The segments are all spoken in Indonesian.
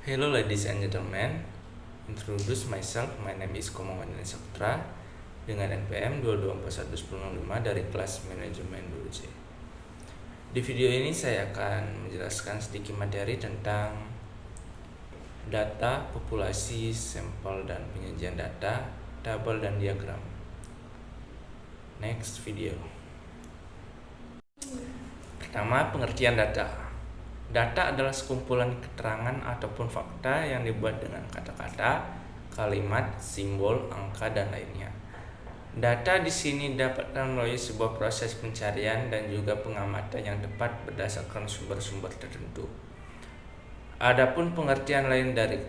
Hello ladies and gentlemen, introduce myself, my name is Komangandana Saputra dengan NPM 2241105 dari kelas manajemen 2C. Di video ini saya akan menjelaskan sedikit materi tentang data, populasi, sampel, dan penyajian data, tabel, dan diagram. Next video. Pertama, pengertian data. Data adalah sekumpulan keterangan ataupun fakta yang dibuat dengan kata-kata, kalimat, simbol, angka, dan lainnya. Data di sini didapatkan melalui sebuah proses pencarian dan juga pengamatan yang tepat berdasarkan sumber-sumber tertentu. Adapun pengertian lain dari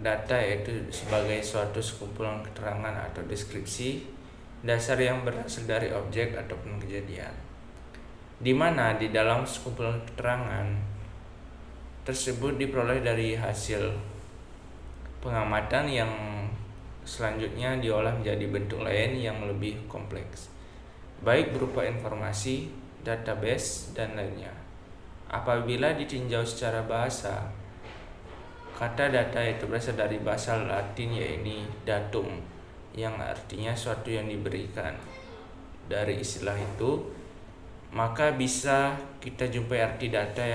data yaitu sebagai suatu sekumpulan keterangan atau deskripsi dasar yang berasal dari objek ataupun kejadian, di mana di dalam sekumpulan keterangan tersebut diperoleh dari hasil pengamatan yang selanjutnya diolah menjadi bentuk lain yang lebih kompleks, baik berupa informasi, database, dan lainnya. Apabila ditinjau secara bahasa, kata data itu berasal dari bahasa Latin yaitu datum, yang artinya suatu yang diberikan. Dari istilah itu, maka bisa kita jumpai arti data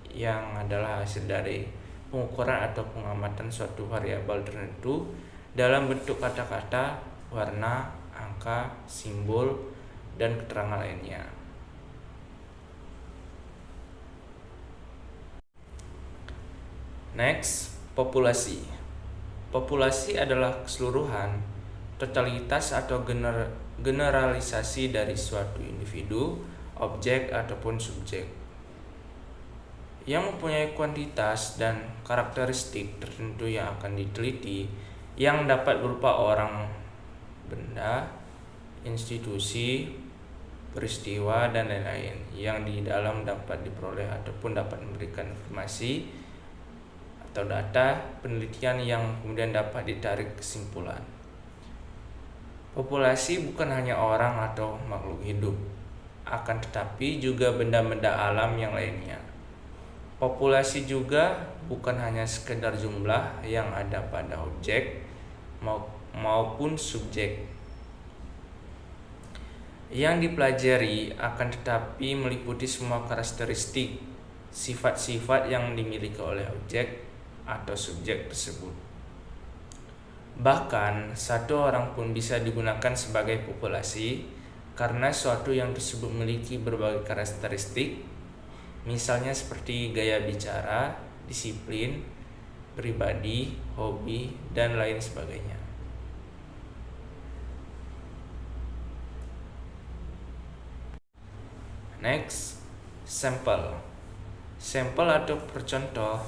yang adalah hasil dari pengukuran atau pengamatan suatu variabel tertentu dalam bentuk kata-kata, warna, angka, simbol, dan keterangan lainnya. Next, populasi. Populasi adalah keseluruhan, totalitas atau generalisasi dari suatu individu, objek, ataupun subjek yang mempunyai kuantitas dan karakteristik tertentu yang akan diteliti, yang dapat berupa orang, benda, institusi, peristiwa, dan lain-lain yang di dalam dapat diperoleh ataupun dapat memberikan informasi atau data penelitian yang kemudian dapat ditarik kesimpulan. Populasi bukan hanya orang atau makhluk hidup, akan tetapi juga benda-benda alam yang lainnya. Populasi juga bukan hanya sekedar jumlah yang ada pada objek maupun subjek yang dipelajari, akan tetapi meliputi semua karakteristik, sifat-sifat yang dimiliki oleh objek atau subjek tersebut. Bahkan satu orang pun bisa digunakan sebagai populasi karena suatu yang tersebut memiliki berbagai karakteristik, misalnya seperti gaya bicara, disiplin, pribadi, hobi, dan lain sebagainya. Next, sampel. Sampel atau percontoh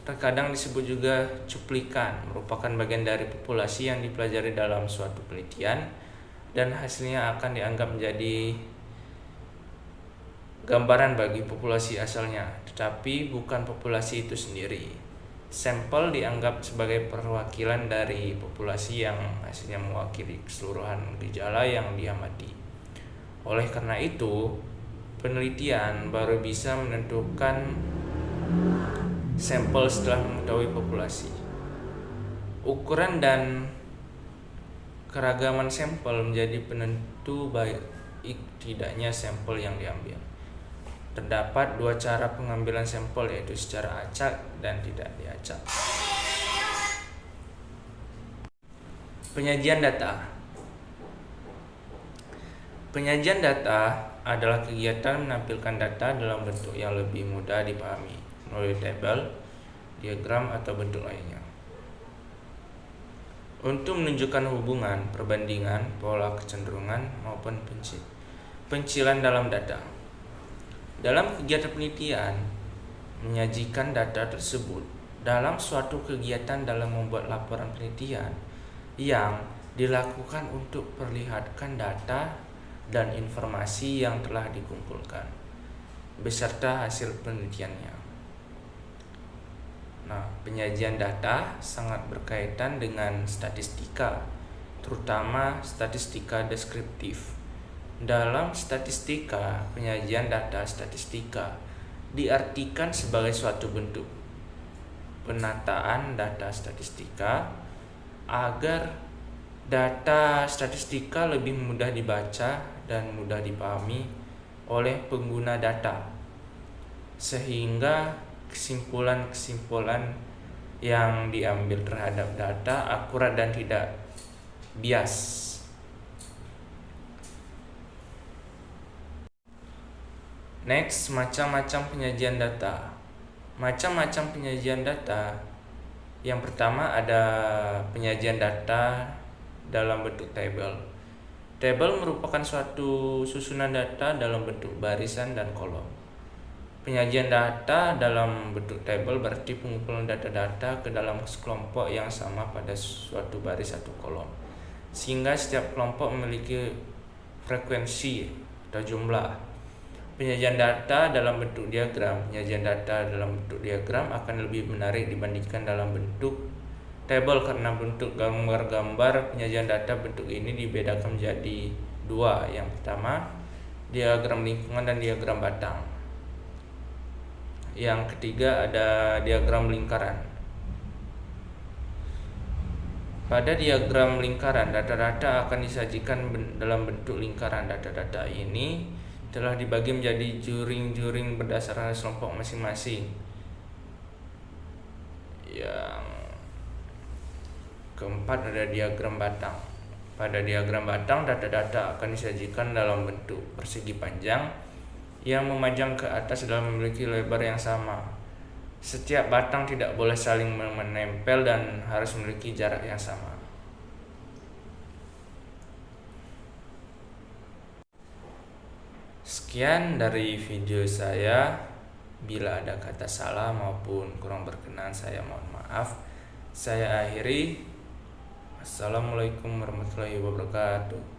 terkadang disebut juga cuplikan, merupakan bagian dari populasi yang dipelajari dalam suatu penelitian dan hasilnya akan dianggap menjadi gambaran bagi populasi asalnya, tetapi bukan populasi itu sendiri. Sampel dianggap sebagai perwakilan dari populasi yang hasilnya mewakili keseluruhan gejala yang diamati. Oleh karena itu, penelitian baru bisa menentukan sampel setelah mengetahui populasi. Ukuran dan keragaman sampel menjadi penentu baik tidaknya sampel yang diambil. Terdapat dua cara pengambilan sampel, yaitu secara acak dan tidak diacak. Penyajian data. Penyajian data adalah kegiatan menampilkan data dalam bentuk yang lebih mudah dipahami melalui tabel, diagram, atau bentuk lainnya. Untuk menunjukkan hubungan, perbandingan, pola kecenderungan, maupun pencilan dalam data. Dalam kegiatan penelitian, menyajikan data tersebut dalam suatu kegiatan dalam membuat laporan penelitian yang dilakukan untuk perlihatkan data dan informasi yang telah dikumpulkan beserta hasil penelitiannya. Nah, penyajian data sangat berkaitan dengan statistika, terutama statistika deskriptif. Dalam statistika, penyajian data statistika diartikan sebagai suatu bentuk penataan data statistika agar data statistika lebih mudah dibaca dan mudah dipahami oleh pengguna data, sehingga kesimpulan-kesimpulan yang diambil terhadap data akurat dan tidak bias. Next, macam-macam penyajian data. Macam-macam penyajian data. Yang pertama ada penyajian data dalam bentuk tabel. Tabel merupakan suatu susunan data dalam bentuk barisan dan kolom. Penyajian data dalam bentuk tabel berarti pengumpulan data-data ke dalam sekelompok yang sama pada suatu baris atau kolom, sehingga setiap kelompok memiliki frekuensi atau jumlah. Penyajian data dalam bentuk diagram. Penyajian data dalam bentuk diagram akan lebih menarik dibandingkan dalam bentuk tabel karena bentuk gambar-gambar penyajian data bentuk ini dibedakan menjadi dua. Yang pertama, diagram lingkungan dan diagram batang. Yang ketiga ada diagram lingkaran. Pada diagram lingkaran, data-data akan disajikan dalam bentuk lingkaran. Data-data ini telah dibagi menjadi juring-juring berdasarkan kelompok masing-masing. Yang keempat ada diagram batang. Pada diagram batang, data-data akan disajikan dalam bentuk persegi panjang yang memanjang ke atas dan memiliki lebar yang sama. Setiap batang tidak boleh saling menempel dan harus memiliki jarak yang sama. Sekian dari video saya. Bila ada kata salah maupun kurang berkenan, saya mohon maaf. Saya akhiri. Assalamualaikum warahmatullahi wabarakatuh.